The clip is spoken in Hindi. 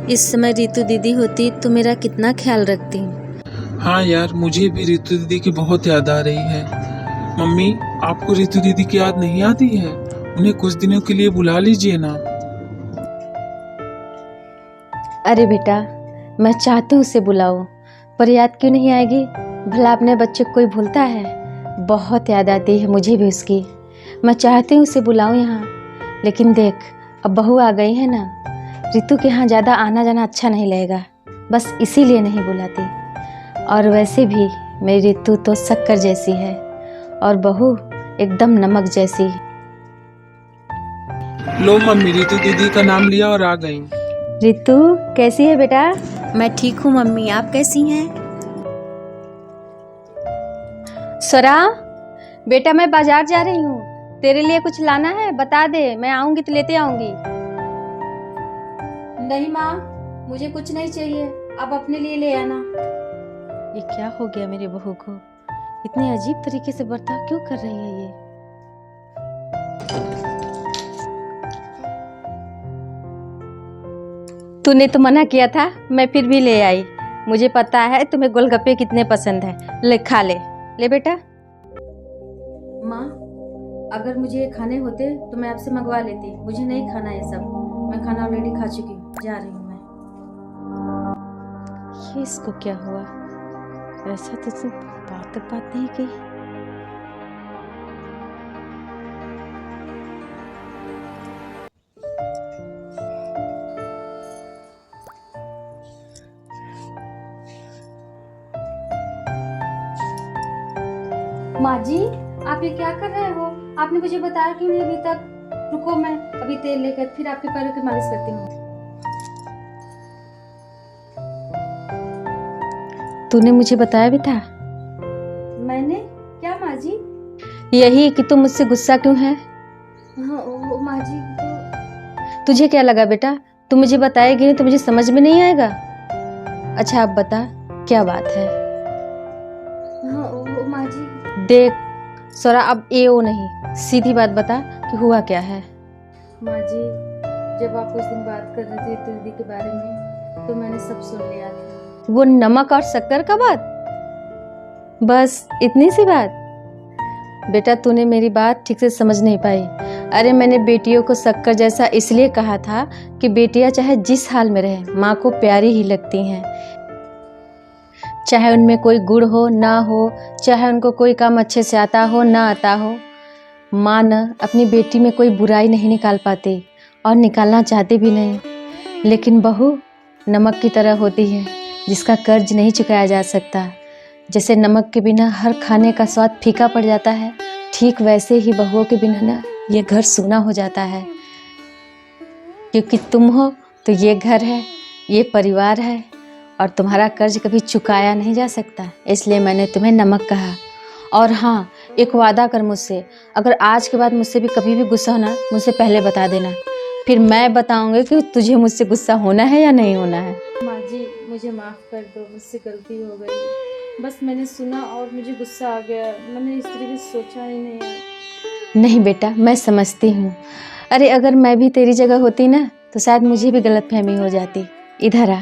इस समय रितु दीदी होती तो मेरा कितना ख्याल रखती। हाँ यार, मुझे भी रितु दीदी की बहुत याद आ रही है। मम्मी, आपको रितु दीदी की याद नहीं आती है? उन्हें कुछ दिनों के लिए बुला लीजिए ना। अरे बेटा, मैं चाहती हूँ उसे बुलाऊं, पर याद क्यों नहीं आएगी? भला अपने बच्चे को कोई भूलता है? बहुत याद आती है मुझे भी उसकी। मैं चाहती हूँ उसे बुलाऊं यहाँ, लेकिन देख, अब बहू आ गई है ना। रितु के यहाँ ज़्यादा आना जाना अच्छा नहीं लगेगा, बस इसीलिए नहीं बुलाती। और वैसे भी मेरी रितु तो शक्कर जैसी है और बहू एकदम नमक जैसी। लो मम्मी, रितु दीदी का नाम लिया और आ गई। रितु कैसी है बेटा? मैं ठीक हूँ मम्मी, आप कैसी हैं? स्वरा बेटा, मैं बाजार जा रही हूँ, तेरे लिए कुछ लाना है बता दे, मैं आऊंगी तो लेते आऊंगी। नहीं माँ, मुझे कुछ नहीं चाहिए, आप अपने लिए ले आना। ये क्या हो गया मेरे बहू को? इतने अजीब तरीके से बर्ताव क्यों कर रही है ये? तूने तो मना किया था, मैं फिर भी ले आई। मुझे पता है तुम्हें गोलगप्पे कितने पसंद है। ले खा ले, ले बेटा। माँ, अगर मुझे ये खाने होते तो मैं आपसे मंगवा लेती, मुझे नहीं खाना ये सब। मैं खाना ऑलरेडी खा चुकी हूँ, जा रही हूँ मैं। ये इसको क्या हुआ? ऐसा तो सिर्फ बात नहीं की। माँ जी, आप ये क्या कर रहे हो? आपने मुझे बताया क्यों नहीं अभी तक? रुको, मैं अभी तेल लेकर फिर आपके पैरों की मालिश करती हूँ। तूने मुझे बताया भी था? मैंने क्या माँ जी? यही कि तुम मुझसे गुस्सा क्यों है? हाँ माँ जी, तुझे क्या लगा बेटा, तू मुझे बताएगी नहीं तो मुझे समझ में नहीं आएगा? अच्छा अब बता, क्या बात है? हाँ माँ जी। देख स्वरा, अब ए ओ नहीं, सीधी बात बता कि हुआ क्या है। माँ जी, जब आप उस दिन बात कर रहे थे रितु दीदी के बारे में तो मैंने सब सुन लिया था। वो नमक और शक्कर का बात? बस इतनी सी बात? बेटा तूने मेरी बात ठीक से समझ नहीं पाई। अरे मैंने बेटियों को शक्कर जैसा इसलिए कहा था कि बेटियां चाहे जिस हाल में रहे माँ को प्यारी ही लगती हैं। चाहे उनमें कोई गुण हो ना हो, चाहे उनको कोई काम अच्छे से आता हो ना आता हो, माँ न अपनी बेटी में कोई बुराई नहीं निकाल पाती और निकालना चाहती भी नहीं। लेकिन बहू नमक की तरह होती है जिसका कर्ज नहीं चुकाया जा सकता। जैसे नमक के बिना हर खाने का स्वाद फीका पड़ जाता है, ठीक वैसे ही बहुओं के बिना ना ये घर सूना हो जाता है। क्योंकि तुम हो तो ये घर है, ये परिवार है और तुम्हारा कर्ज कभी चुकाया नहीं जा सकता, इसलिए मैंने तुम्हें नमक कहा। और हाँ, एक वादा कर मुझसे, अगर आज के बाद मुझसे भी कभी भी गुस्सा होना मुझसे पहले बता देना, फिर मैं बताऊंगी कि तुझे मुझसे गुस्सा होना है या नहीं होना है। माँ जी, मुझे माफ़ कर दो, मुझसे गलती हो गई। बस मैंने सुना और मुझे गुस्सा आ गया, मैंने इस तरीके से सोचा ही नहीं है। नहीं बेटा, मैं समझती हूँ। अरे अगर मैं भी तेरी जगह होती ना तो शायद मुझे भी गलतफहमी हो जाती। इधर आ।